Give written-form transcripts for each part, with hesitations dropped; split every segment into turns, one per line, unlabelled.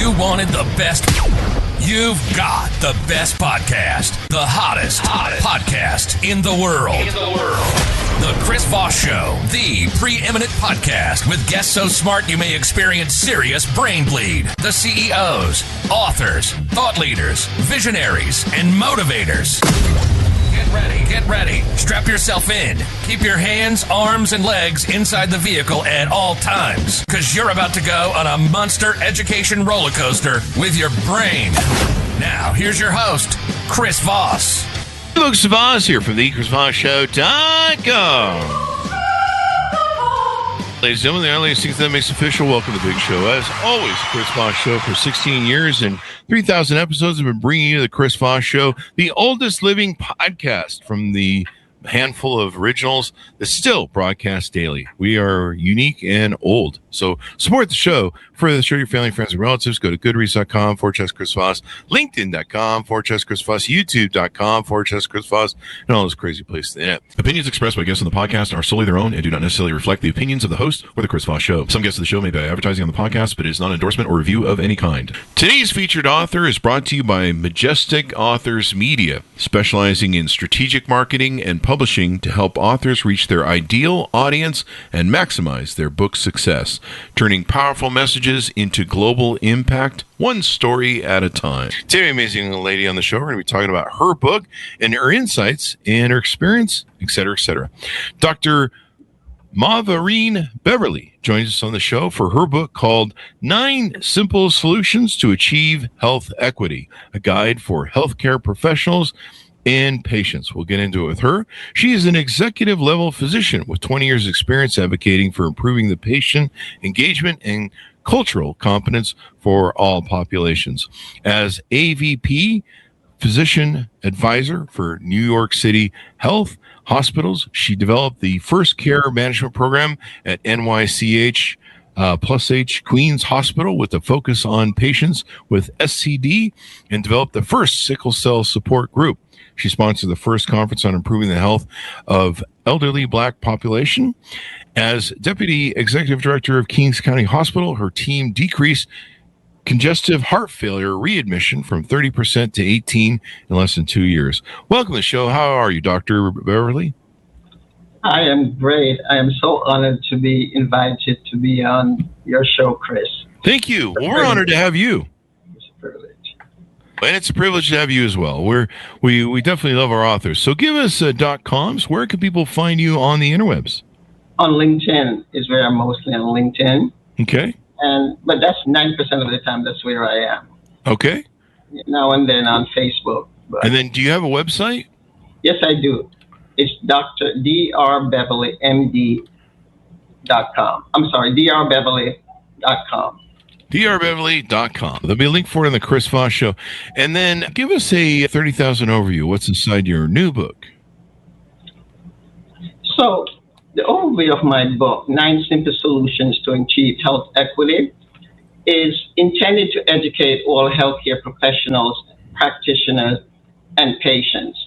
you wanted the best, you've got the best podcast. The hottest podcast in the world. The Chris Voss Show, the preeminent podcast with guests so smart you may experience serious brain bleed. The CEOs, authors, thought leaders, visionaries, and motivators. Get ready. Strap yourself in. Keep your hands, arms, and legs inside the vehicle at all times, because you're about to go on a monster education roller coaster with your brain. Now, here's your host, Chris Voss.
Lucas Voss here from the ChrisVossShow.com. Ladies and gentlemen, the earliest things that makes official. Welcome to the big show. As always, the Chris Voss Show for 16 years and 3,000 episodes have been bringing you the Chris Voss Show, the oldest living podcast from the handful of originals that still broadcast daily. We are unique and old. So support the show. For show your family, friends, and relatives, go to goodreads.com/Chris Voss, linkedin.com/Chris Voss, youtube.com/Chris Voss, and all those crazy places in it.
Opinions expressed by guests on the podcast are solely their own and do not necessarily reflect the opinions of the host or the Chris Voss Show. Some guests of the show may be advertising on the podcast, but it is not an endorsement or review of any kind.
Today's featured author is brought to you by Majestic Authors Media, specializing in strategic marketing and publishing to help authors reach their ideal audience and maximize their book success, turning powerful messages into global impact, one story at a time. Today, amazing lady on the show. We're going to be talking about her book and her insights and her experience, etc., etc. Dr. Mauvareen Beverley joins us on the show for her book called 9 Simple Solutions to Achieve Health Equity, a guide for healthcare professionals and patients. We'll get into it with her. She is an executive level physician with 20 years experience advocating for improving the patient engagement and cultural competence for all populations. As AVP, physician advisor for New York City Health Hospitals, she developed the first care management program at NYCH Plus H Queens Hospital with a focus on patients with SCD and developed the first sickle cell support group. She sponsored the first conference on improving the health of elderly Black population. As Deputy Executive Director of Kings County Hospital, her team decreased congestive heart failure readmission from 30% to 18% in less than 2 years. Welcome to the show. How are you, Dr. Beverley?
I am great. I am so honored to be invited to be on your show, Chris.
Thank you. Well, we're honored to have you.
It's a privilege.
And it's a privilege to have you as well. We definitely love our authors. So give us .coms. Where can people find you on the interwebs?
On LinkedIn is where I'm mostly on LinkedIn.
Okay.
But that's 90% of the time. That's where I am.
Okay.
Now and then on Facebook. But
and then, do you have a website?
Yes, I do. It's drbeverleymd.com. I'm sorry, drbeverley.com.
drbeverley.com. There'll be a link for it in the Chris Voss Show. And then give us a 30,000 overview. What's inside your new book?
So, the overview of my book, 9 Simple Solutions to Achieve Health Equity, is intended to educate all healthcare professionals, practitioners, and patients.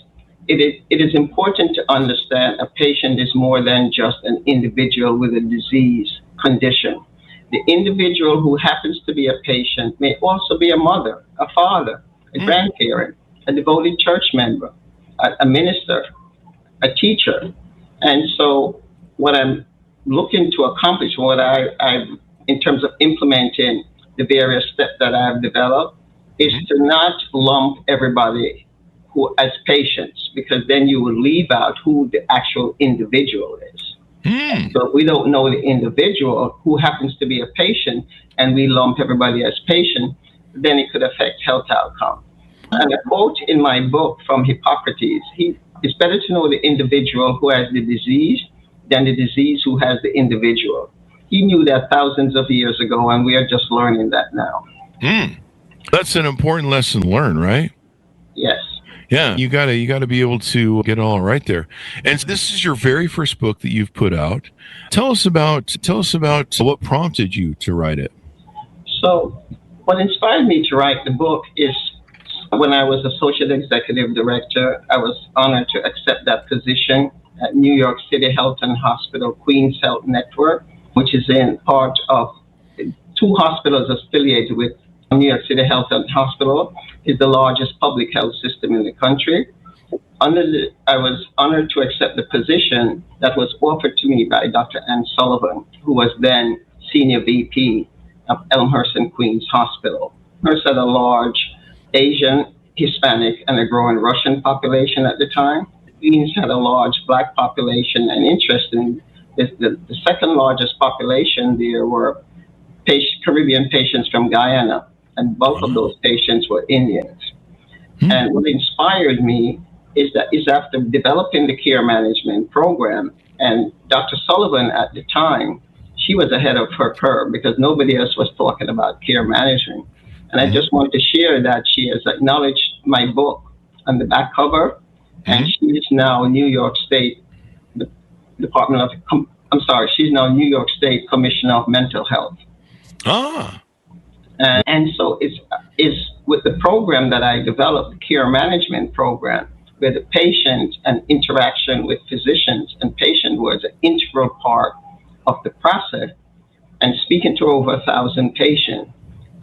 It is important to understand a patient is more than just an individual with a disease condition. The individual who happens to be a patient may also be a mother, a father, a grandparent, a devoted church member, a minister, a teacher. And so what I'm looking to accomplish, what I've in terms of implementing the various steps that I've developed, is to not lump everybody who as patients, because then you will leave out who the actual individual is. So if we don't know the individual who happens to be a patient and we lump everybody as patient, then it could affect health outcome. And a quote in my book from Hippocrates, it's better to know the individual who has the disease than the disease who has the individual. He knew that thousands of years ago, and we are just learning that now.
That's an important lesson to learn, right?
Yes.
Yeah, you gotta be able to get it all right there. And this is your very first book that you've put out. Tell us about what prompted you to write it.
So, what inspired me to write the book is when I was Associate Executive Director, I was honored to accept that position at New York City Health and Hospital Queens Health Network, which is in part of 2 hospitals affiliated with New York City Health and Hospital is the largest public health system in the country. I was honored to accept the position that was offered to me by Dr. Ann Sullivan, who was then Senior VP of Elmhurst and Queens Hospital. Elmhurst had a large Asian, Hispanic, and a growing Russian population at the time. Queens had a large Black population, and interesting, the second largest population there were Caribbean patients from Guyana, and both of those patients were Indians. And what inspired me is after developing the care management program, and Dr. Sullivan at the time, she was ahead of her curve because nobody else was talking about care management. And I just want to share that she has acknowledged my book on the back cover, and she is now New York State she's now New York State Commissioner of Mental Health. And so it's with the program that I developed, the care management program, where the patient and interaction with physicians and patient was an integral part of the process. And speaking to over 1,000 patients,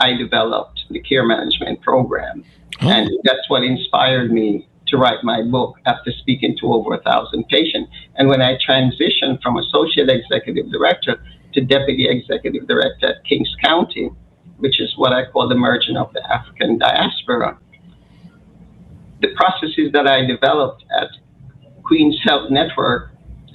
I developed the care management program. And that's what inspired me to write my book after speaking to over 1,000 patients. And when I transitioned from associate executive director to deputy executive director at Kings County, which is what I call the merging of the African diaspora, the processes that I developed at Queens Health Network,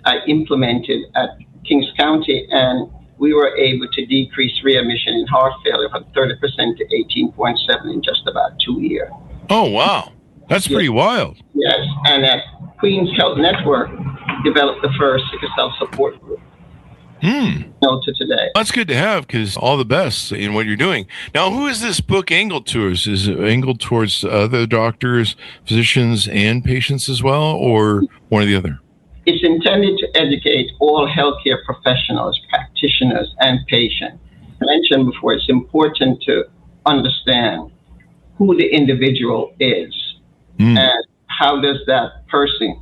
I implemented at Kings County, and we were able to decrease readmission in heart failure from 30% to 18.7 in just about 2 years.
Oh, wow. That's pretty wild.
Yes, and at Queens Health Network, developed the first sickle cell support group. To today.
That's good to have, because all the best in what you're doing. Now, who is this book angled towards? Is it angled towards other doctors, physicians, and patients as well, or one or the other?
It's intended to educate all healthcare professionals, practitioners, and patients. I mentioned before, it's important to understand who the individual is and how does that person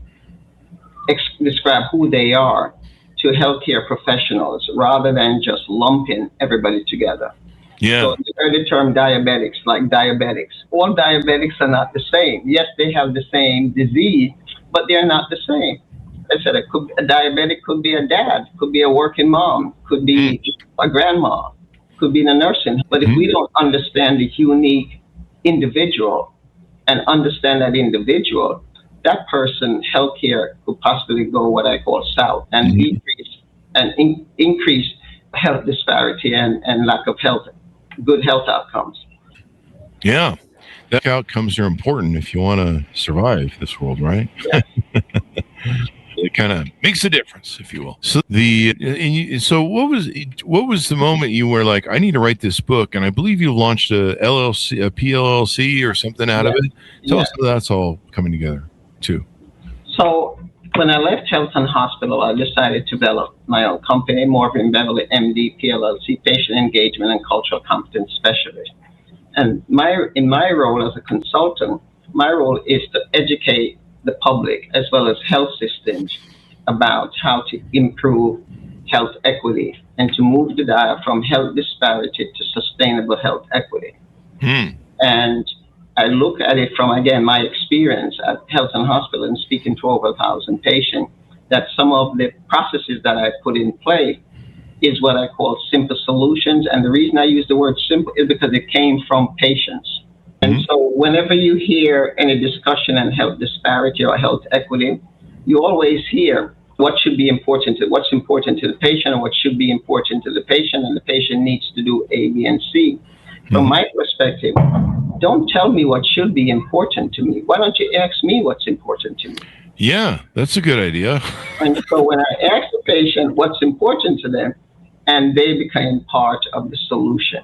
describe who they are to healthcare professionals rather than just lumping everybody together.
Yeah.
So you heard the term diabetics, like diabetics. All diabetics are not the same. Yes, they have the same disease, but they're not the same. I said a diabetic could be a dad, could be a working mom, could be a grandma, could be in a nursing. But if we don't understand the unique individual and understand that individual, that person, healthcare could possibly go what I call south and decrease and increase health disparity and lack of good health outcomes.
Yeah. That outcomes are important if you want to survive this world, right?
Yeah.
It kind of makes a difference, if you will. So what was the moment you were like, I need to write this book? And I believe you launched a PLLC or something out of it. Tell us how that's all coming together too.
So when I left Health and Hospital, I decided to develop my own company, Mauvareen Beverley MD PLLC, Patient Engagement and Cultural Competence Specialist. And in my role as a consultant, my role is to educate the public as well as health systems about how to improve health equity and to move the dial from health disparity to sustainable health equity. And I look at it from, again, my experience at Health and Hospital and speaking to over 1,000 patients, that some of the processes that I put in place is what I call simple solutions. And the reason I use the word simple is because it came from patients. And so whenever you hear any discussion on health disparity or health equity, you always hear what's important to the patient and what should be important to the patient, and the patient needs to do A, B, and C. From my perspective, don't tell me what should be important to me. Why don't you ask me what's important to me?
Yeah, that's a good idea.
And so when I ask the patient what's important to them, and they became part of the solution.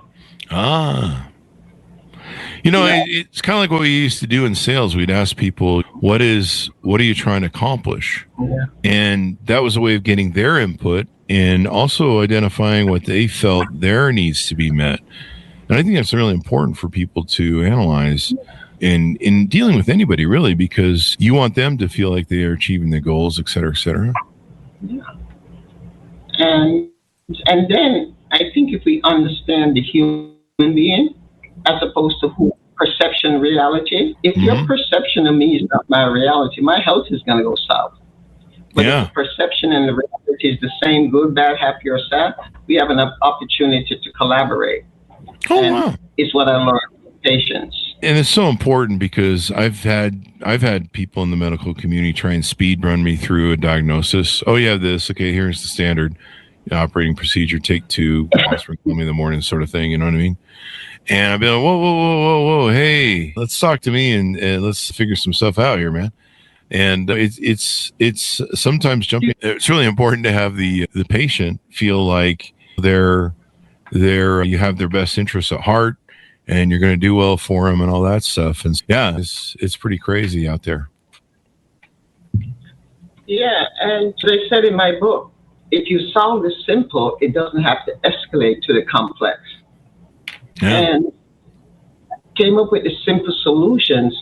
It's kind of like what we used to do in sales. We'd ask people, what are you trying to accomplish?
Yeah.
And that was a way of getting their input and also identifying what they felt their needs to be met. And I think that's really important for people to analyze in dealing with anybody, really, because you want them to feel like they are achieving their goals, et cetera, et cetera.
Yeah. And then I think if we understand the human being, as opposed to perception reality. If your perception of me is not my reality, my health is going to go south. But if the perception and the reality is the same, good, bad, happy, or sad, we have an opportunity to collaborate. It's what I learned from patients.
And it's so important because I've had people in the medical community try and speed run me through a diagnosis. Oh, you have this. Okay, here's the standard operating procedure. Take 2. Call me in the morning, sort of thing. You know what I mean? And I've been like, whoa. Hey, let's talk to me and let's figure some stuff out here, man. And it's sometimes jumping. It's really important to have the patient feel like you have their best interests at heart, and you're going to do well for them and all that stuff. And it's pretty crazy out there.
Yeah, and they said in my book, if you solve the simple, it doesn't have to escalate to the complex. Yeah. And came up with the simple solutions.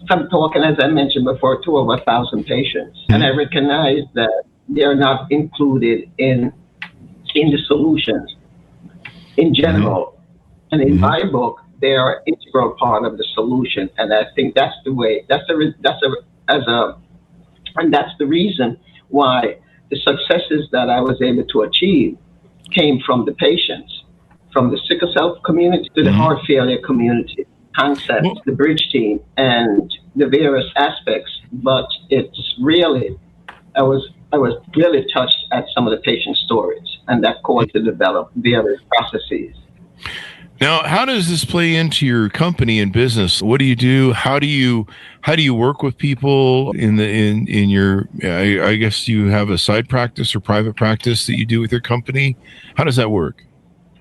I'm talking, as I mentioned before, to over 1,000 patients. And I recognize that they're not included in the solutions in general. And in my book, they are an integral part of the solution. And I think that's the way, and that's the reason why the successes that I was able to achieve came from the patients, from the sickle cell community to the heart failure community, concepts, the bridge team, and the various aspects. But it's really, I was really touched at some of the patient stories, and that caused to develop various processes.
Now, how does this play into your company and business? What do you do? How do you work with people in your? I guess you have a side practice or private practice that you do with your company. How does that work?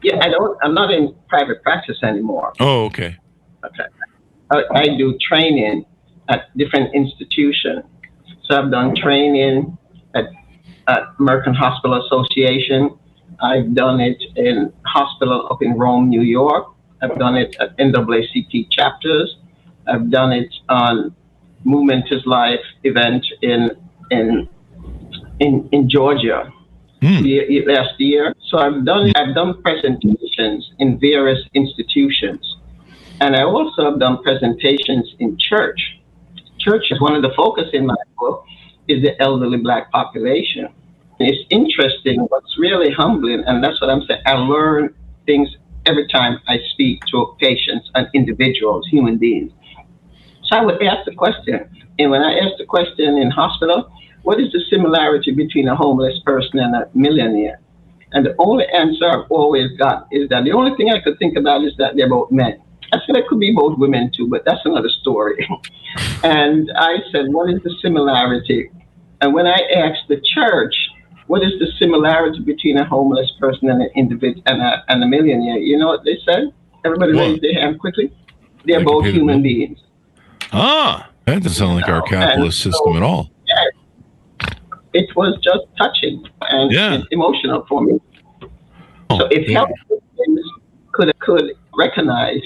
Yeah, I'm not in private practice anymore.
Oh, okay.
Okay. I do training at different institutions. So I've done training at American Hospital Association. I've done it in hospital up in Rome, New York. I've done it at NAACP chapters. I've done it on Movement is Life event in Georgia last year. So I've done presentations in various institutions, and I also have done presentations in church. Church is one of the focus in my book is the elderly Black population. It's interesting, what's really humbling, and that's what I'm saying. I learn things every time I speak to patients and individuals, human beings. So I would ask the question, and when I ask the question in hospital, what is the similarity between a homeless person and a millionaire? And the only answer I've always got is that the only thing I could think about is that they're both men. I said it could be both women too, but that's another story. And I said, what is the similarity? And when I asked the church, what is the similarity between a homeless person and an individual and a millionaire? You know what they said? Everybody raised their hand quickly. They're both human beings.
Ah, that doesn't sound like our capitalist system at all.
Yeah, it was just touching and emotional for me. So if health systems could recognize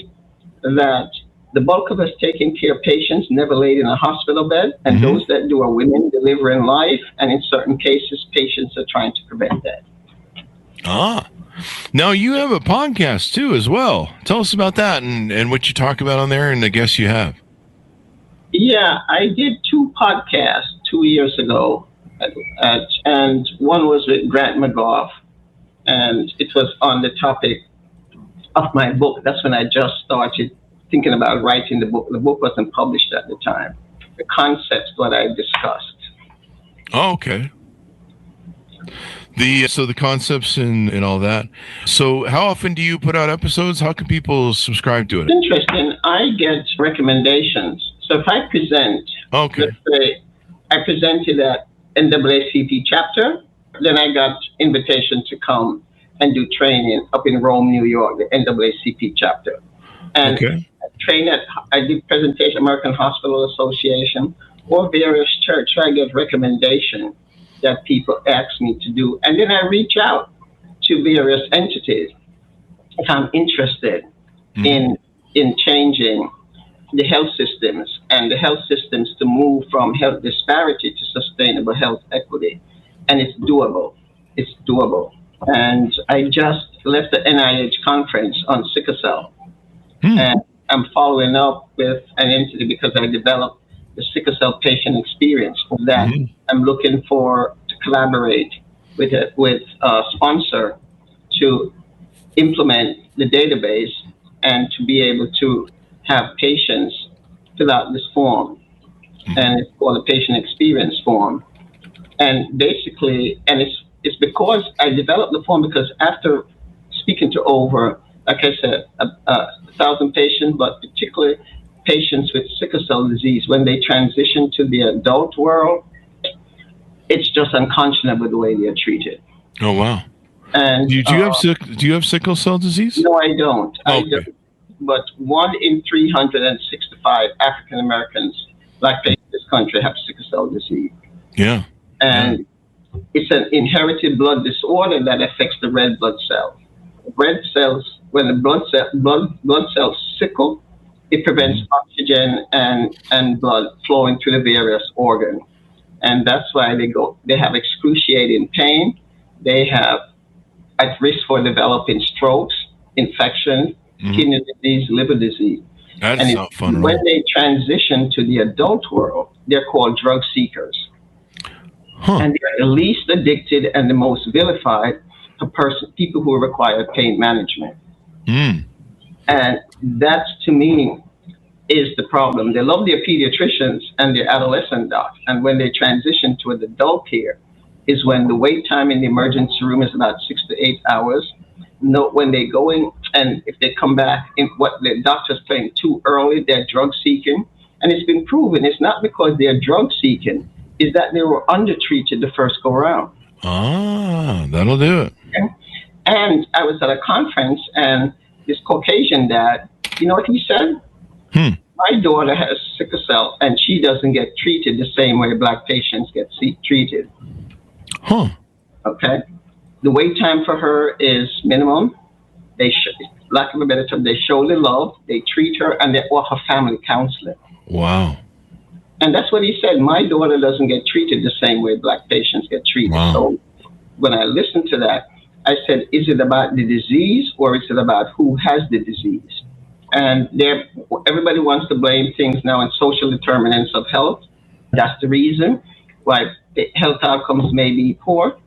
that the bulk of us taking care of patients never laid in a hospital bed, and those that do are women delivering life, and in certain cases, patients are trying to prevent that.
Ah. Now, you have a podcast, too, as well. Tell us about that and what you talk about on there and the guests you have.
Yeah, I did 2 podcasts 2 years ago, and one was with Grant McGough, and it was on the topic of my book. That's when I just started thinking about writing the book. The book wasn't published at the time. The concepts what I discussed.
Oh, okay. So the concepts and all that. So how often do you put out episodes? How can people subscribe to it?
It's interesting. I get recommendations. So if I present, let's say I presented at NAACP chapter, then I got invitation to come and do training up in Rome, New York, the NAACP chapter. And I did presentation American Hospital Association or various church. So I get recommendation that people ask me to do. And then I reach out to various entities if I'm interested in changing the health systems and the health systems to move from health disparity to sustainable health equity. And it's doable. It's doable. And I just left the NIH conference on sickle cell. And I'm following up with an entity because I developed the sickle cell patient experience for that. I'm looking to collaborate with a sponsor to implement the database and to be able to have patients fill out this form. And it's called a patient experience form. And basically, and it's because I developed the form because after speaking to over, like I said, 1,000 patients, but particularly patients with sickle cell disease, when they transition to the adult world, it's just unconscionable the way they are treated.
Oh, wow.
And
do you have sickle cell disease?
No, I don't.
Okay.
I don't. But 1 in 365 African Americans, black patients in this country, have sickle cell disease.
Yeah.
And it's an inherited blood disorder that affects the red blood cells. Red cells, when the blood cells sickle, it prevents oxygen and blood flowing through the various organs. And that's why they have excruciating pain. They have at risk for developing strokes, infections, kidney disease, liver disease.
That's not fun at all.
When they transition to the adult world, they're called drug seekers. And they're the least addicted and the most vilified people who require pain management. And that, to me, is the problem. They love their pediatricians and their adolescent docs. And when they transition to an adult care is when the wait time in the emergency room is about 6 to 8 hours. When they go in, and if they come back in what the doctor's playing too early, they're drug seeking. And it's been proven it's not because they're drug seeking, is that they were undertreated the first go around.
Ah, that'll do it.
Okay? And I was at a conference, and this Caucasian dad, you know what he said? My daughter has sickle cell, and she doesn't get treated the same way black patients get treated. Okay? The wait time for her is minimum. Lack of a better term, they show the love, they treat her, and they offer family counseling.
Wow.
And that's what he said. My daughter doesn't get treated the same way black patients get treated.
Wow.
So when I listened to that, I said, is it about the disease or is it about who has the disease? And everybody wants to blame things now on social determinants of health. That's the reason why the health outcomes may be poor.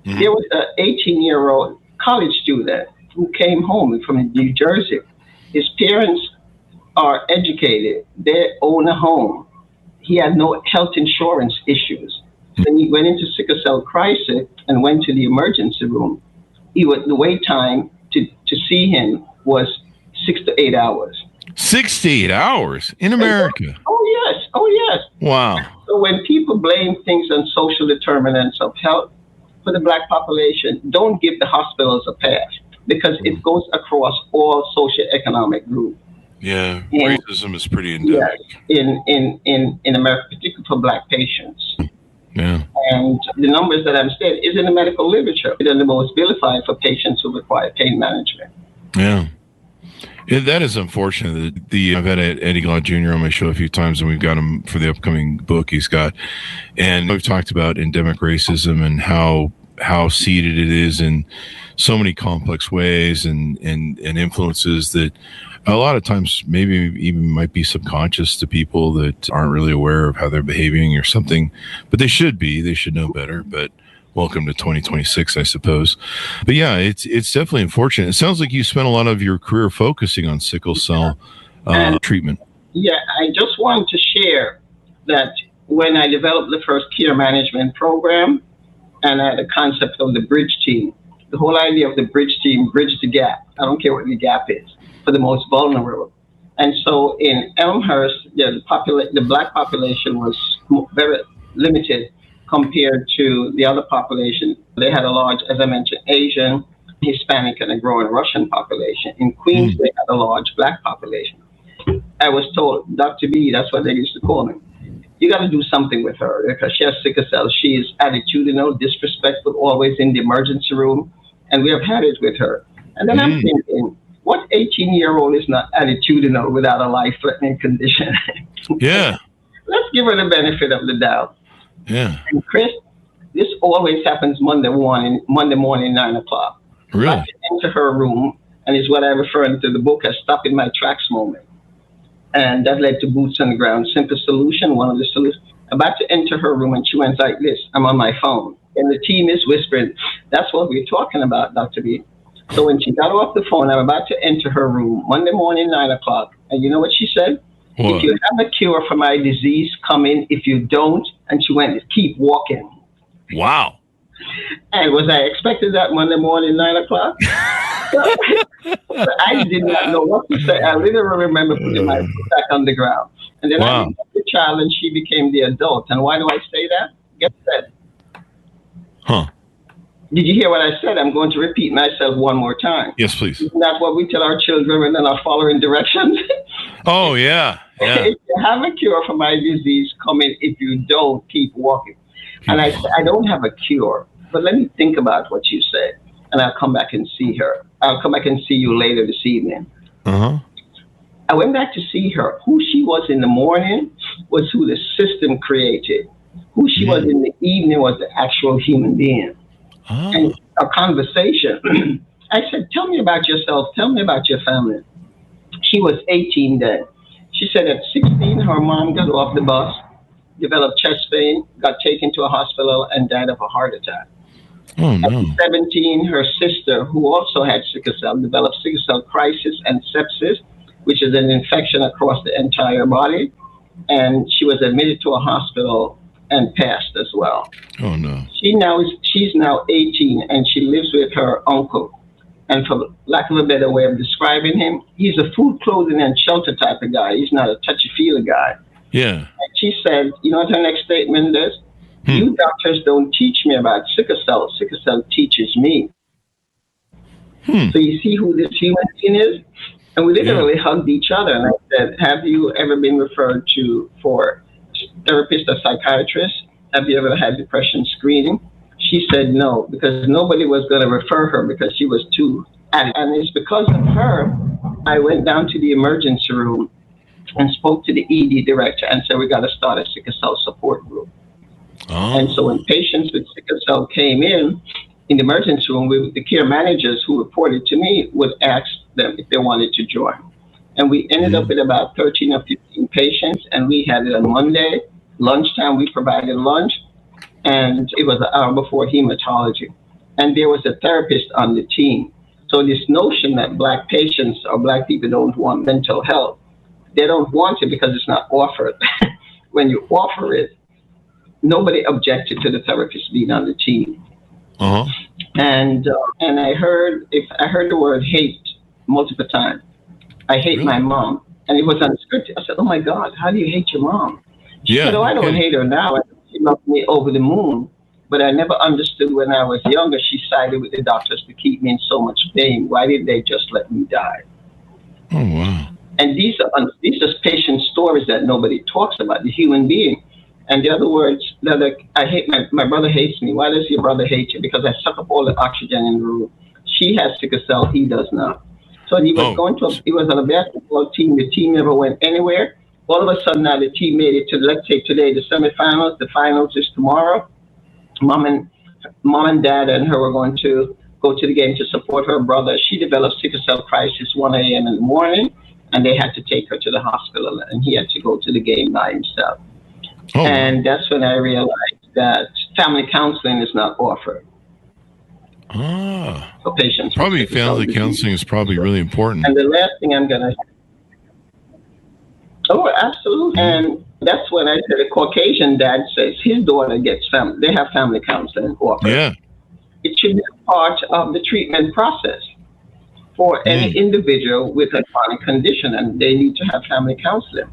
There was an 18-year-old college student who came home from New Jersey. His parents are educated. They own a home. He had no health insurance issues. When he went into sickle cell crisis and went to the emergency room, the wait time to see him was 6 to 8 hours.
6 to 8 hours in America?
Oh, yes.
Wow.
So when people blame things on social determinants of health for the black population, don't give the hospitals a pass because it goes across all socioeconomic groups.
Yeah, racism is pretty endemic.
Yes, in America, particularly for black patients.
Yeah. And
the numbers that I'm saying is in the medical literature. They're the most vilified for patients who require pain management.
Yeah. That is unfortunate. I've had Eddie Glaude Jr. on my show a few times, and we've got him for the upcoming book he's got. And we've talked about endemic racism and how seated it is in so many complex ways and influences that a lot of times maybe even might be subconscious to people that aren't really aware of how they're behaving or something, but they should know better. But welcome to 2026, I suppose. But yeah, it's definitely unfortunate. It sounds like you spent a lot of your career focusing on sickle cell treatment. Yeah,
I just want to share that when I developed the first care management program and I had a concept of the bridge team, the whole idea of the bridge team, bridge the gap. I don't care what the gap is, for the most vulnerable. And so in Elmhurst, the black population was very limited compared to the other population. They had a large, as I mentioned, Asian, Hispanic, and a growing Russian population. In Queens, they had a large black population. I was told, Dr. B, that's what they used to call me, you got to do something with her because she has sickle cell. She is attitudinal, disrespectful, always in the emergency room, and we have had it with her. And then I'm thinking, what 18-year-old is not attitudinal without a life-threatening condition?
Yeah.
Let's give her the benefit of the doubt.
Yeah.
And Chris, this always happens Monday morning, 9 o'clock.
Really?
I enter her room and is what I refer to the book as stop in my tracks moment. And that led to boots on the ground. Simple solution, one of the solutions. About to enter her room, and she went like this. I'm on my phone. And the team is whispering, that's what we're talking about, Dr. B. So when she got off the phone, I'm about to enter her room, Monday morning, 9 o'clock. And you know what she said?
What?
If you have a cure for my disease, come in. If you don't, and she went, keep walking.
Wow.
And was I expected that Monday morning, 9 o'clock? I did not know what to say. I literally remember putting my foot back on the ground. And then I became the child and she became the adult. And why do I say that? Get set.
Huh.
Did you hear what I said? I'm going to repeat myself one more time.
Yes, please.
Isn't that what we tell our children when they're not following directions?
Oh, yeah. Yeah.
If you have a cure for my disease, come in. If you don't, keep walking. And I said, I don't have a cure, but let me think about what you said. And I'll come back and see her. I'll come back and see you later this evening.
Uh-huh.
I went back to see her. Who she was in the morning was who the system created. Who she was in the evening was the actual human being.
Oh.
And our conversation, I said, tell me about yourself. Tell me about your family. She was 18 then. She said at 16, her mom got off the bus, developed chest pain, got taken to a hospital, and died of a heart attack.
Oh, no.
At 17, her sister, who also had sickle cell, developed sickle cell crisis and sepsis, which is an infection across the entire body. And she was admitted to a hospital and passed as well.
Oh, no.
She's now 18, and she lives with her uncle. And for lack of a better way of describing him, he's a food, clothing, and shelter type of guy. He's not a touchy-feely guy.
Yeah.
And she said, you know what her next statement is? You doctors don't teach me about sickle cell. Sickle cell teaches me. So you see who this human being is? And we literally hugged each other. And I said, have you ever been referred to for therapist or psychiatrist? Have you ever had depression screening? She said no, because nobody was going to refer her because she was too addict. And it's because of her, I went down to the emergency room and spoke to the ED director and said, we got to start a sickle cell support group.
Oh.
And so when patients with sickle cell came in the emergency room, the care managers who reported to me would ask them if they wanted to join. And we ended up with about 13 or 15 patients, and we had it on Monday. Lunchtime, we provided lunch, and it was an hour before hematology. And there was a therapist on the team. So this notion that Black patients or Black people don't want mental health, they don't want it because it's not offered. When you offer it, nobody objected to the therapist being on the team.
Uh-huh.
And I heard the word hate multiple times. I hate my mom. And it was unscripted. I said, oh my God, how do you hate your mom? She said, oh, I don't hate her now. She loved me over the moon. But I never understood when I was younger, she sided with the doctors to keep me in so much pain. Why didn't they just let me die?
Oh, wow.
And these are patient stories that nobody talks about, the human being. And the other words, I hate my brother hates me. Why does your brother hate you? Because I suck up all the oxygen in the room. She has sickle cell, he does not. So he was he was on a basketball team. The team never went anywhere. All of a sudden now the team made it to, let's say today, the semifinals. The finals is tomorrow. Mom and dad and her were going to go to the game to support her brother. She developed sickle cell crisis 1 a.m. in the morning, and they had to take her to the hospital, and he had to go to the game by himself. Oh. And that's when I realized that family counseling is not offered. For patients.
Probably family counseling is probably really important.
And the last thing I'm going to... Oh, absolutely. And that's when I said a Caucasian dad says his daughter gets they have family counseling offered. Yeah. It should be a part of the treatment process for any individual with a chronic condition, and they need to have family counseling.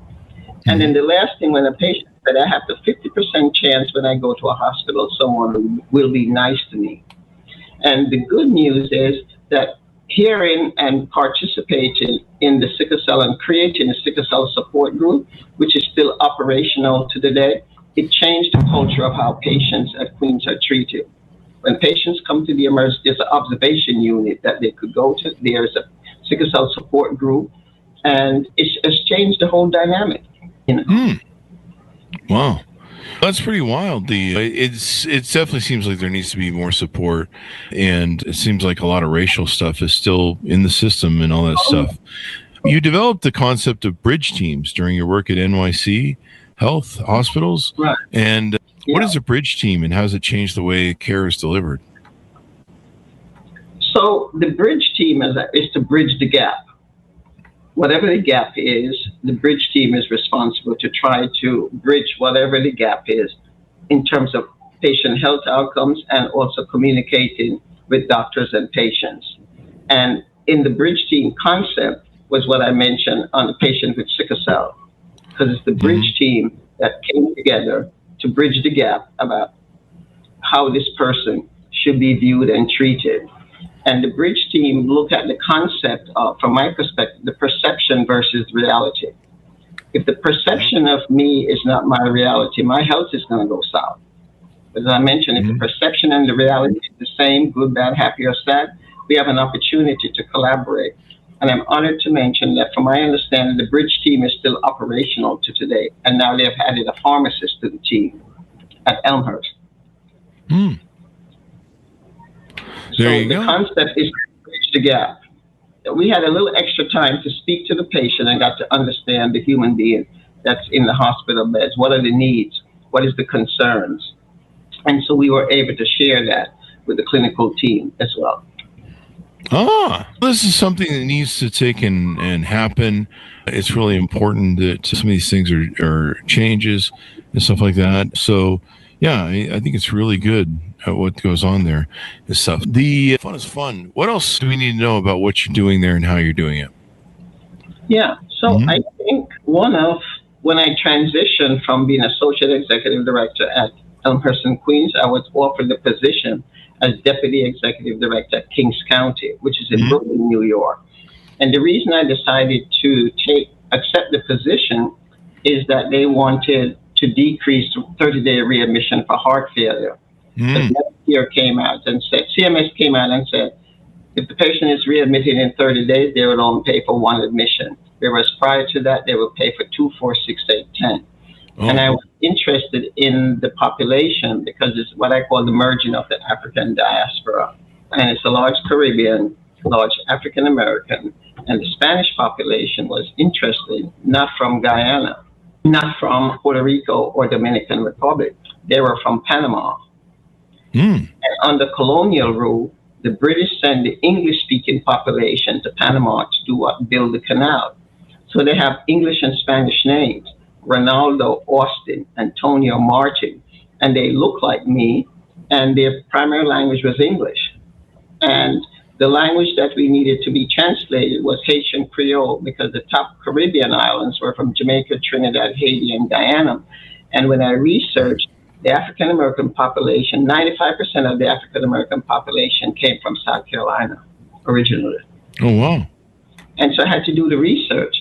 And then the last thing, when a patient said, I have the 50% chance when I go to a hospital, someone will be nice to me. And the good news is that hearing and participating in the sickle cell and creating a sickle cell support group, which is still operational to today, it changed the culture of how patients at Queens are treated. When patients come to the emergency, there's an observation unit that they could go to. There's a sickle cell support group, and it's changed the whole dynamic. You know?
Wow. That's pretty wild. It definitely seems like there needs to be more support, and it seems like a lot of racial stuff is still in the system and all that stuff. You developed the concept of bridge teams during your work at NYC Health Hospitals,
Right.
And what is a bridge team, and how does it change the way care is delivered?
So the bridge team is to bridge the gap. Whatever the gap is, the bridge team is responsible to try to bridge whatever the gap is in terms of patient health outcomes and also communicating with doctors and patients. And in the bridge team concept was what I mentioned on the patient with sickle cell, because it's the bridge team that came together to bridge the gap about how this person should be viewed and treated. And the bridge team looked at the concept of, from my perspective, the perception versus reality. If the perception of me is not my reality, my health is going to go south. As I mentioned, if the perception and the reality is the same, good, bad, happy, or sad, we have an opportunity to collaborate. And I'm honored to mention that, from my understanding, the bridge team is still operational to today. And now they've added a pharmacist to the team at Elmhurst.
There you go.
The concept is to bridge the gap. We had a little extra time to speak to the patient and got to understand the human being that's in the hospital beds. What are the needs? What is the concerns? And so we were able to share that with the clinical team as well.
This is something that needs to take and happen. It's really important that some of these things are changes and stuff like that. So, yeah, I think it's really good what goes on there and stuff. The fun is fun. What else do we need to know about what you're doing there and how you're doing it?
Yeah, so I think when I transitioned from being associate executive director at Elmhurst and Queens, I was offered the position as deputy executive director at Kings County, which is in Brooklyn, New York. And the reason I decided to accept the position is that they wanted to decrease 30-day readmission for heart failure. The Medicare came out and said, CMS came out and said, if the patient is readmitted in 30 days, they would only pay for one admission. Whereas prior to that, they would pay for 2, 4, 6, 8, 10. And I was interested in the population because it's what I call the merging of the African diaspora. And it's a large Caribbean, large African American, and the Spanish population was interested, not from Guyana, not from Puerto Rico or Dominican Republic. They were from Panama. And under colonial rule, the British sent the English-speaking population to Panama to do what? Build the canal. So they have English and Spanish names. Ronaldo, Austin, Antonio, Martin, and they look like me, and their primary language was English. And the language that we needed to be translated was Haitian Creole, because the top Caribbean islands were from Jamaica, Trinidad, Haiti, and Guyana. And when I researched the African American population, 95% of the African American population came from South Carolina originally.
Oh, wow.
And so I had to do the research.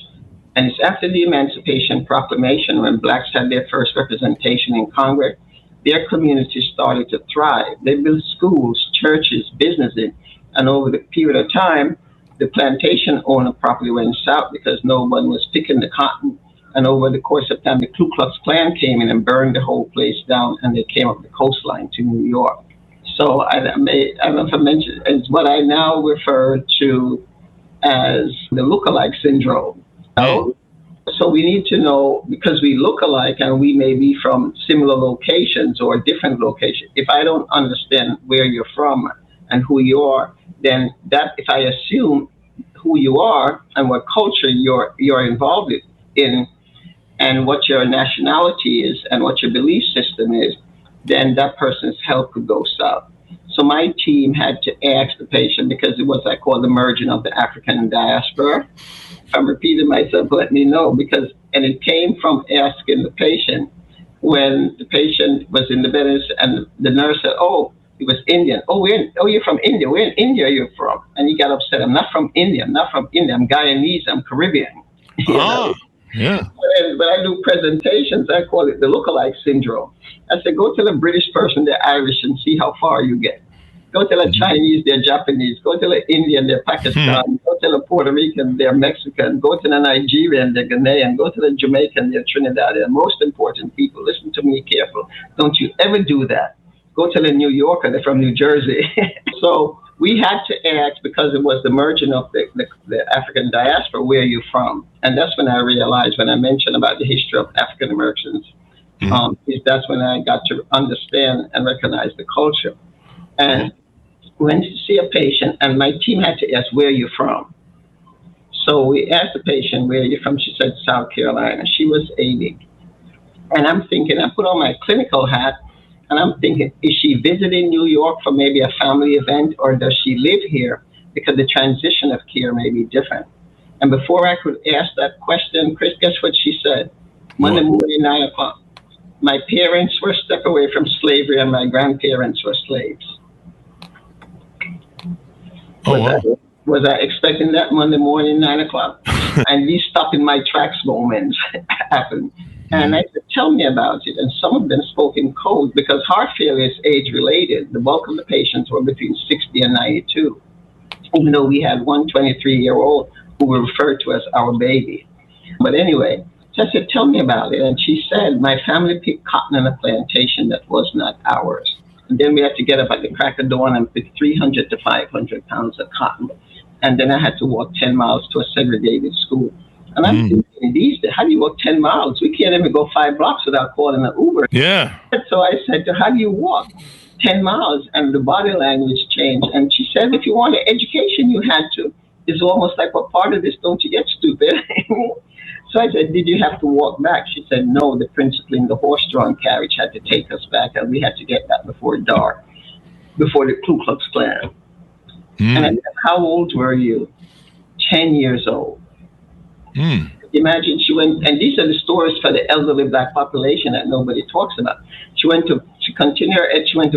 And it's after the Emancipation Proclamation, when blacks had their first representation in Congress, their communities started to thrive. They built schools, churches, businesses, and over the period of time, the plantation owner property went south because no one was picking the cotton. And over the course of time, the Ku Klux Klan came in and burned the whole place down, and they came up the coastline to New York. So I don't know if I mentioned, it's what I now refer to as the look-alike syndrome. So we need to know, because we look alike and we may be from similar locations or different locations. If I don't understand where you're from and who you are, then that, if I assume who you are and what culture you're involved in and what your nationality is and what your belief system is, then that person's health could go south. So my team had to ask the patient, because it was, I call the merging of the African diaspora. If I'm repeating myself, let me know, and it came from asking the patient when the patient was in the bed and the nurse said, oh, he was Indian. Oh, you're from India. Where in India you're from? And he got upset. I'm not from India. I'm Guyanese. I'm Caribbean.
Yeah.
When I do presentations, I call it the look-alike syndrome. I say, go to the British person, the Irish, and see how far you get. Go tell a Chinese they're Japanese. Go tell an Indian they're Pakistan. Go tell a Puerto Rican they're Mexican. Go to the Nigerian they're Ghanaian. Go to the Jamaican they're Trinidadian. Most important people, listen to me careful. Don't you ever do that. Go tell a New Yorker they're from New Jersey. So we had to ask, because it was the merging of the African diaspora, where are you from? And that's when I realized, when I mentioned about the history of African Americans, that's when I got to understand and recognize the culture. And went to see a patient, and my team had to ask, where are you from? So we asked the patient, where are you from? She said, South Carolina. She was 80. And I'm thinking, I put on my clinical hat, and I'm thinking, is she visiting New York for maybe a family event, or does she live here? Because the transition of care may be different. And before I could ask that question, Chris, guess what she said? Monday morning, 9 o'clock. My parents were stepped away from slavery, and my grandparents were slaves. Was I expecting that Monday morning, 9 o'clock? And these stop in my tracks moments happened. And I said, tell me about it. And some of them spoke in code, because heart failure is age-related. The bulk of the patients were between 60 and 92, even though we had one 23-year-old who were referred to as our baby. But anyway, so I said, tell me about it. And she said, my family picked cotton on a plantation that was not ours. And then we had to get up at the crack of dawn and pick 300 to 500 pounds of cotton. And then I had to walk 10 miles to a segregated school. And I'm thinking, these days, how do you walk 10 miles? We can't even go 5 blocks without calling an Uber.
Yeah.
So I said to her, how do you walk 10 miles? And the body language changed. And she said, if you wanted education, you had to. It's almost like, what part of this don't you get, stupid? So I said, did you have to walk back? She said, no, the principal in the horse-drawn carriage had to take us back, and we had to get back before dark, before the Ku Klux Klan. And I said, how old were you? 10 years old. Imagine she went, and these are the stories for the elderly black population that nobody talks about. She went to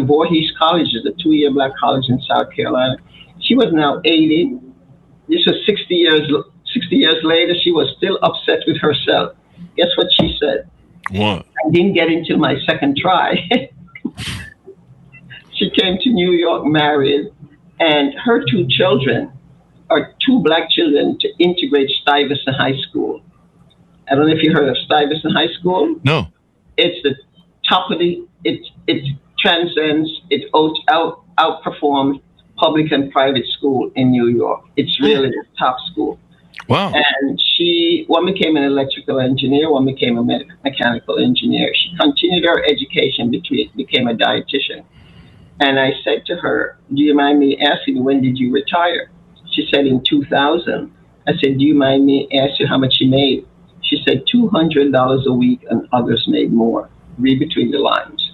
Voorhees College, a 2-year black college in South Carolina. She was now 80. This was 60 years later. She was still upset with herself. Guess what she said?
What?
I didn't get into my second try. She came to New York married, and her 2 children are 2 black children to integrate Stuyvesant High School. I don't know if you heard of Stuyvesant High School.
No.
It's the top of it transcends, it outperforms public and private school in New York. It's really the top school.
Wow.
And one became an electrical engineer, one became a mechanical engineer. She continued her education, became a dietitian. And I said to her, do you mind me asking, when did you retire? She said, in 2000. I said, do you mind me asking how much she made? She said, $200 a week, and others made more. Read between the lines.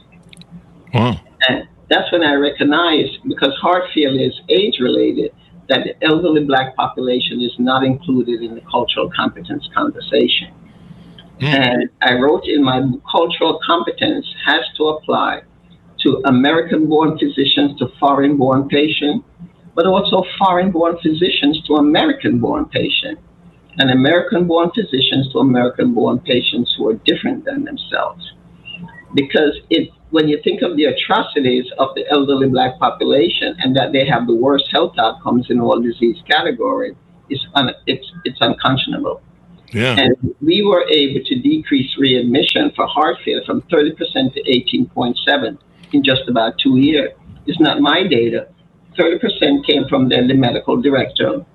Wow.
And that's when I recognized, because heart failure is age-related, that the elderly black population is not included in the cultural competence conversation. And I wrote in my book, cultural competence has to apply to American-born physicians to foreign-born patients, but also foreign-born physicians to American-born patients, and American-born physicians to American-born patients who are different than themselves. Because when you think of the atrocities of the elderly black population and that they have the worst health outcomes in all disease categories, it's unconscionable.
Yeah.
And we were able to decrease readmission for heart failure from 30% to 18.7 in just about 2 years. It's not my data. 30% came from the medical director,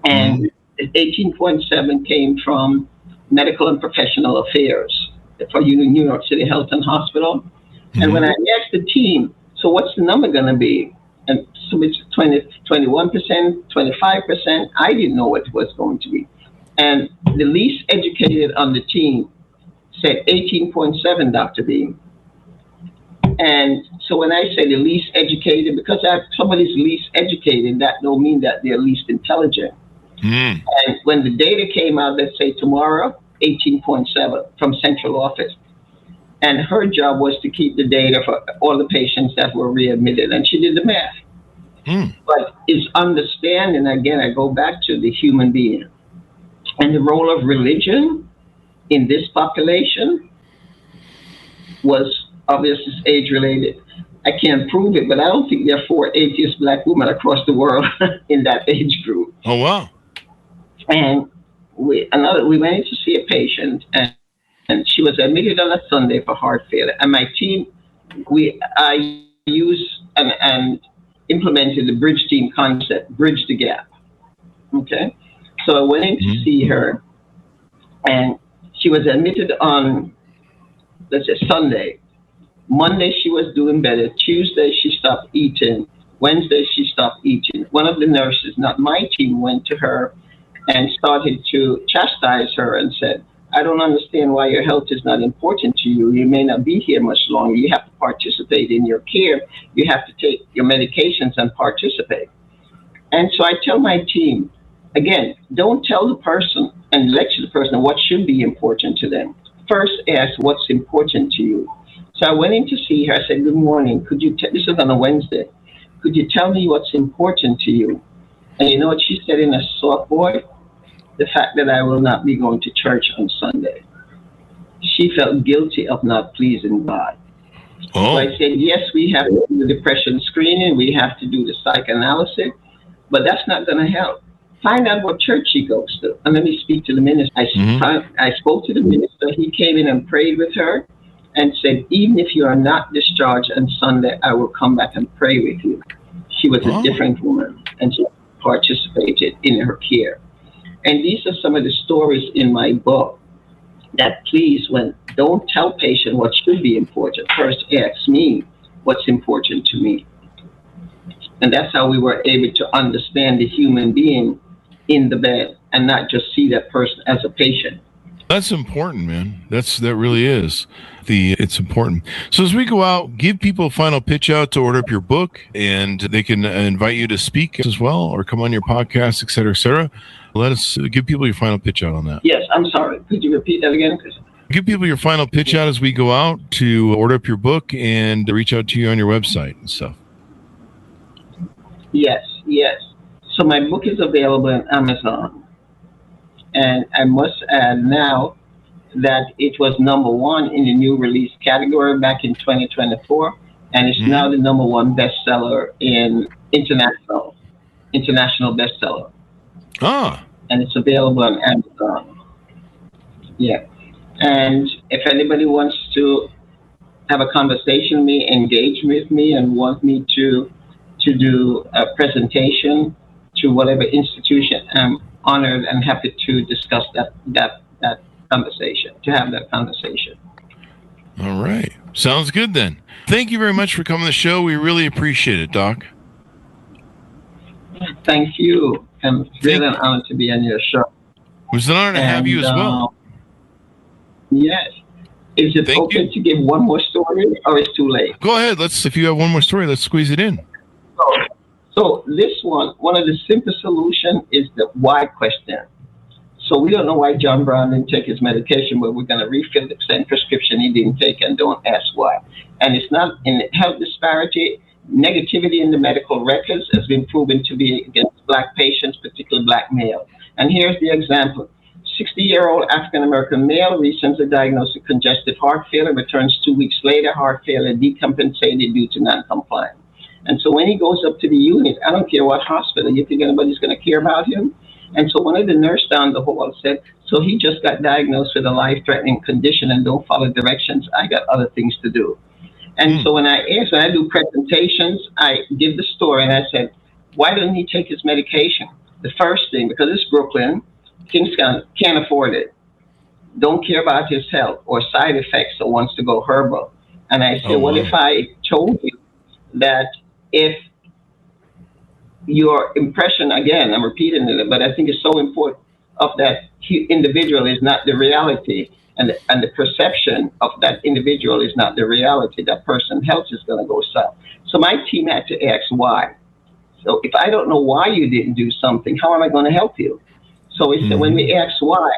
and 18.7 came from medical and professional affairs for New York City Health and Hospital. And when I asked the team, so what's the number going to be? And so it's 21%, 25%. I didn't know what it was going to be. And the least educated on the team said 18.7, Dr. Beam. And so when I say the least educated, because somebody's least educated, that don't mean that they're least intelligent. And when the data came out, let's say tomorrow, 18.7 from central office. And her job was to keep the data for all the patients that were readmitted. And she did the math. But it's understanding, again, I go back to the human being. And the role of religion in this population was obviously age-related. I can't prove it, but I don't think there are 4 atheist black women across the world in that age group.
Oh, wow.
And we went in to see a patient, and she was admitted on a Sunday for heart failure. And my team, I used and implemented the bridge team concept, bridge the gap. Okay? So I went in to see her, and she was admitted on, let's say, Sunday. Monday, she was doing better. Tuesday, she stopped eating. Wednesday, she stopped eating. One of the nurses, not my team, went to her and started to chastise her and said, I don't understand why your health is not important to you. You may not be here much longer. You have to participate in your care. You have to take your medications and participate. And so I tell my team, again, don't tell the person and lecture the person what should be important to them. First, ask what's important to you. So I went in to see her. I said, good morning. This was on a Wednesday. Could you tell me what's important to you? And you know what she said in a soft voice? The fact that I will not be going to church on Sunday. She felt guilty of not pleasing God.
Oh.
So I said, yes, we have to do the depression screening. We have to do the psychoanalysis. But that's not going to help. Find out what church she goes to. And let me speak to the minister. I spoke to the minister. He came in and prayed with her and said, even if you are not discharged on Sunday, I will come back and pray with you. She was a different woman, and she participated in her care. And these are some of the stories in my book that don't tell patient what should be important. First, ask me what's important to me. And that's how we were able to understand the human being in the bed and not just see that person as a patient.
That's important, man. That really is. It's important. So as we go out, give people a final pitch out to order up your book, and they can invite you to speak as well, or come on your podcast, et cetera, et cetera. Let us give people your final pitch out on that.
Yes, I'm sorry. Could you repeat that again?
Give people your final pitch out as we go out to order up your book and reach out to you on your website and stuff.
Yes. So my book is available on Amazon. And I must add now that it was #1 in the new release category back in 2024. And it's now the #1 bestseller in international bestseller.
Ah.
And it's available on Amazon. Yeah. And if anybody wants to have a conversation with me, engage with me, and want me to do a presentation to whatever institution, I'm honored and happy to discuss that conversation, to have that conversation.
All right. Sounds good then. Thank you very much for coming to the show. We really appreciate it, Doc.
Thank you. And it's really an honor to be on your show.
It was an honor to have you as well.
Yes. Is it okay to give one more story, or it's too late?
Go ahead. If you have one more story, let's squeeze it in.
So this one of the simple solutions is the why question. So we don't know why John Brown didn't take his medication, but we're going to refill the same prescription he didn't take, and don't ask why. And it's not in health disparity. Negativity in the medical records has been proven to be against black patients, particularly black males. And here's the example. 60-year-old African-American male recently diagnosed with congestive heart failure, returns 2 weeks later, heart failure decompensated due to non-compliance. And so when he goes up to the unit, I don't care what hospital, you think anybody's going to care about him? And so one of the nurses down the hall said, so he just got diagnosed with a life-threatening condition and don't follow directions. I got other things to do. And so when I do presentations, I give the story, and I said, why doesn't he take his medication? The first thing, because it's Brooklyn, Kings can't afford it. Don't care about his health or side effects, or wants to go herbal. And I said, what if I told you that if your impression, again, I'm repeating it, but I think it's so important, of that individual is not the reality, and the perception of that individual is not the reality, that person's health is going to go south. So my team had to ask why. So if I don't know why you didn't do something, how am I going to help you? So we said, when we asked why,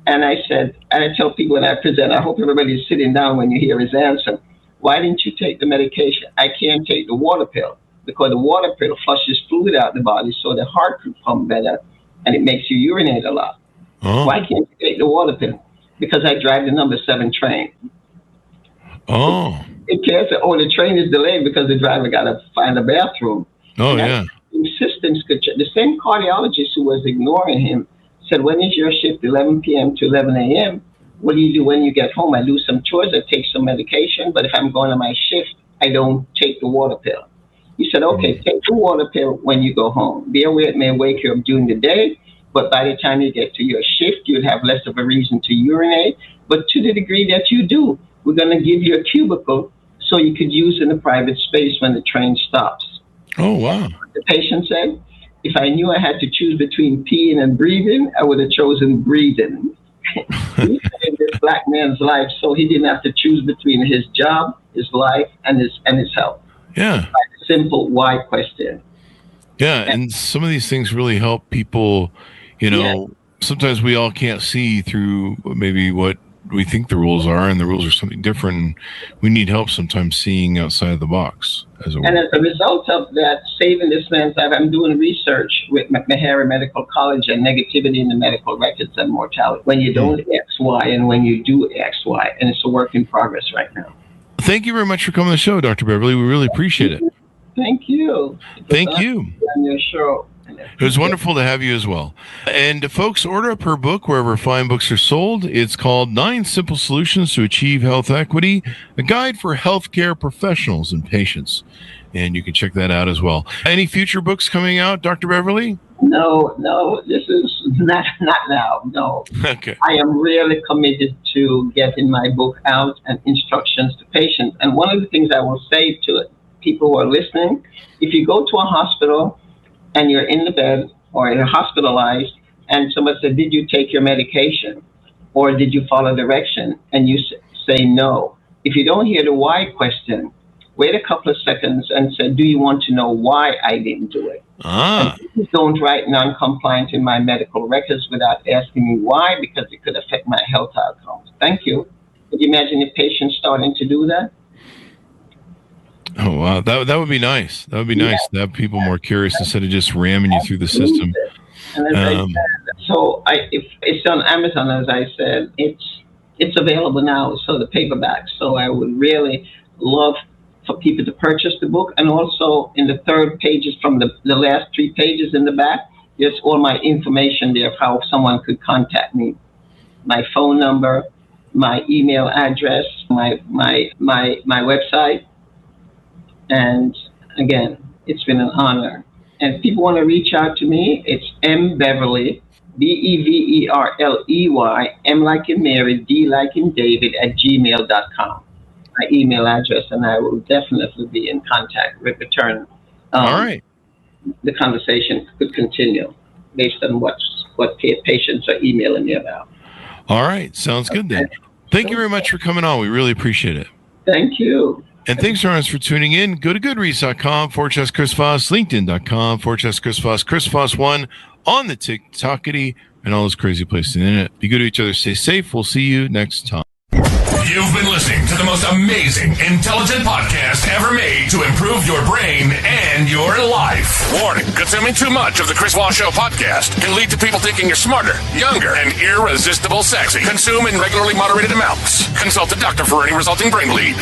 and I said, and I tell people when I present, I hope everybody's sitting down when you hear his answer. Why didn't you take the medication? I can't take the water pill, because the water pill flushes fluid out the body so the heart can pump better, and it makes you urinate a lot. Why can't you take the water pill? Because I drive the number 7 train. It can't say, oh, the train is delayed because the driver got to find a bathroom.
Oh, yeah.
Systems could change. The same cardiologist who was ignoring him said, when is your shift? 11 p.m. to 11 a.m. What do you do when you get home? I do some chores, I take some medication, but if I'm going to my shift, I don't take the water pill. He said, okay, take the water pill when you go home. Be aware it may wake you up during the day, but by the time you get to your shift, you'll have less of a reason to urinate. But to the degree that you do, we're going to give you a cubicle so you could use in a private space when the train stops.
Oh, wow.
The patient said, if I knew I had to choose between peeing and breathing, I would have chosen breathing. He saved this black man's life so he didn't have to choose between his job, his life, and his health.
Yeah.
By a simple why question.
Yeah, and some of these things really help people, sometimes we all can't see through maybe what we think the rules are, and the rules are something different. We need help sometimes seeing outside the box, as it were.
And as a result of that, saving this man's life, I'm doing research with Mauvareen Medical College and negativity in the medical records and mortality. When you don't X, Y, and when you do X, Y, and it's a work in progress right now.
Thank you very much for coming on the show, Dr. Beverley. We really appreciate it.
Thank you.
Thank you.
On your show.
It was wonderful to have you as well. And folks, order up her book wherever fine books are sold. It's called 9 Simple Solutions to Achieve Health Equity, a guide for healthcare professionals and patients. And you can check that out as well. Any future books coming out, Dr. Beverley?
No, this is not now, no.
Okay.
I am really committed to getting my book out and instructions to patients. And one of the things I will say to people who are listening, if you go to a hospital and you're in the bed or you're hospitalized and someone said, did you take your medication or did you follow direction? And you say no. If you don't hear the why question, wait a couple of seconds and say, do you want to know why I didn't do it? And please don't write non-compliant in my medical records without asking me why, because it could affect my health outcomes. Thank you. Could you imagine if patients starting to do that?
Oh, wow. That would be nice. That would be nice to have people more curious instead of just ramming you through the system.
And as I said, if it's on Amazon, as I said, it's available now, so the paperback. So I would really love for people to purchase the book. And also in the third pages from the last 3 pages in the back, there's all my information there of how someone could contact me. My phone number, my email address, my website. And again, it's been an honor. And if people want to reach out to me, it's mbeverley, Beverley, M like in Mary, D like in David, @gmail.com. My email address, and I will definitely be in contact with return.
All right.
The conversation could continue based on what patients are emailing me about.
All right. Sounds good then. Thank you very much for coming on. We really appreciate it.
Thank you.
And thanks for tuning in. Go to goodreads.com/Chris Voss, LinkedIn.com/Chris Voss, Chris Voss1 on the TikTokity, and all those crazy places in the internet. Be good to each other. Stay safe. We'll see you next time.
You've been listening to the most amazing, intelligent podcast ever made to improve your brain and your life. Warning, consuming too much of the Chris Voss Show podcast can lead to people thinking you're smarter, younger, and irresistible sexy. Consume in regularly moderated amounts. Consult a doctor for any resulting brain bleed.